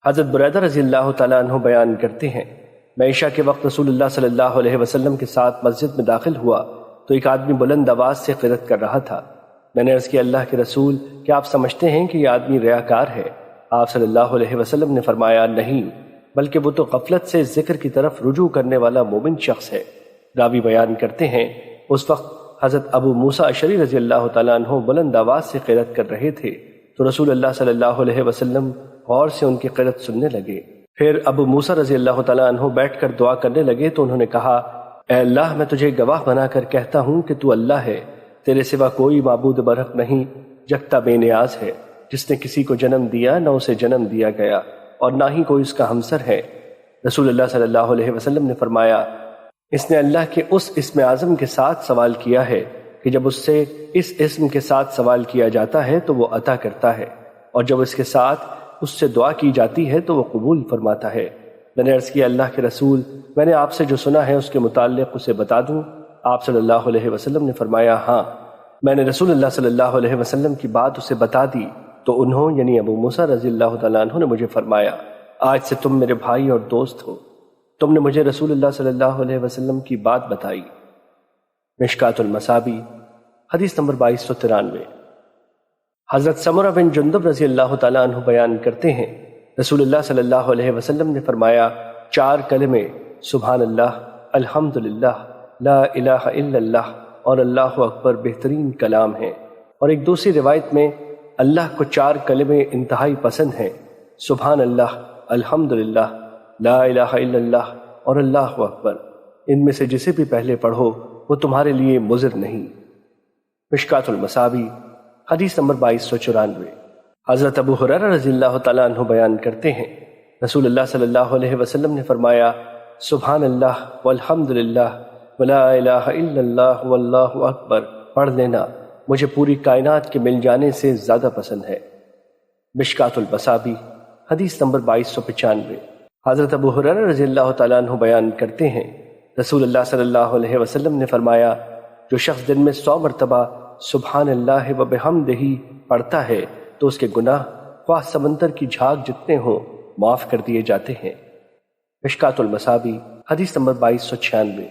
حضرت بریدہ رضی اللہ تعالیٰ عنہ بیان کرتے ہیں، میں عشاء کے وقت رسول اللہ صلی اللہ علیہ وسلم کے ساتھ مسجد میں داخل ہوا تو ایک آدمی بلند آواز سے قرأت کر رہا تھا۔ میں نے عرض کیا، اللہ کے رسول، کیا آپ سمجھتے ہیں کہ یہ آدمی ریاکار ہے؟ آپ صلی اللہ علیہ وسلم نے فرمایا، نہیں، بلکہ وہ تو غفلت سے ذکر کی طرف رجوع کرنے والا مومن شخص ہے۔ راوی بیان کرتے ہیں، اس وقت حضرت ابو موسیٰ اشعری رضی اللہ تعالیٰ عنہ بلند آواز سے قرأت کر رہے تھے تو رسول اللہ صلی اللہ علیہ وسلم غور سے ان کی قرأت سننے لگے۔ پھر ابو موسیٰ رضی اللہ تعالیٰ عنہ بیٹھ کر دعا کرنے لگے تو انہوں نے کہا، اے اللہ، میں تجھے گواہ بنا کر کہتا ہوں کہ تو اللہ ہے، تیرے سوا کوئی معبود برحق نہیں، جگتا بے نیاز ہے، جس نے کسی کو جنم دیا نہ اسے جنم دیا گیا اور نہ ہی کوئی اس کا ہمسر ہے۔ رسول اللہ صلی اللہ علیہ وسلم نے فرمایا، اس نے اللہ کے اس اسم اعظم کے ساتھ سوال کیا ہے کہ جب اس سے اس اسم کے ساتھ سوال کیا جاتا ہے تو وہ عطا کرتا ہے، اور جب اس کے ساتھ اس سے دعا کی جاتی ہے تو وہ قبول فرماتا ہے۔ میں نے عرض کیا، اللہ کے رسول، میں نے آپ سے جو سنا ہے اس کے متعلق اسے بتا دوں؟ آپ صلی اللہ علیہ وسلم نے فرمایا، ہاں۔ میں نے رسول اللہ صلی اللہ علیہ وسلم کی بات اسے بتا دی تو انہوں یعنی ابو موسیٰ رضی اللہ تعالیٰ عنہ نے مجھے فرمایا، آج سے تم میرے بھائی اور دوست ہو، تم نے مجھے رسول اللہ صلی اللہ علیہ وسلم کی بات بتائی۔ مشکات المصابیح حدیث نمبر 2293۔ حضرت سمرہ بن جندب رضی اللہ تعالیٰ عنہ بیان کرتے ہیں، رسول اللہ صلی اللہ علیہ وسلم نے فرمایا، 4 کلمے سبحان اللہ، الحمدللہ، لا الہ الا اللہ اور اللہ اکبر بہترین کلام ہیں۔ اور ایک دوسری روایت میں اللہ کو 4 کلمے انتہائی پسند ہیں، سبحان اللہ، الحمدللہ، لا الہ الا اللہ اور اللہ اکبر۔ ان میں سے جسے بھی پہلے پڑھو وہ تمہارے لیے مضر نہیں۔ مشکات المصابیح حدیث نمبر 2294۔ حضرت ابو ہریرہ رضی اللہ تعالیٰ عنہ بیان کرتے ہیں، رسول اللہ صلی اللہ علیہ وسلم نے فرمایا، سبحان اللہ والحمدللہ ولا الہ الا اللہ واللہ اکبر پڑھ لینا مجھے پوری کائنات کے مل جانے سے زیادہ پسند ہے۔ مشکات المصابیح حدیث نمبر 2295۔ حضرت ابو ہریرہ رضی اللہ تعالیٰ عنہ بیان کرتے ہیں، رسول اللہ صلی اللہ علیہ وسلم نے فرمایا، جو شخص دن میں 100 مرتبہ سبحان اللہ و بحمدہ پڑھتا ہے تو اس کے گناہ خواہ سمندر کی جھاگ جتنے ہوں معاف کر دیے جاتے ہیں۔ مشکات المصابیح حدیث نمبر 2296۔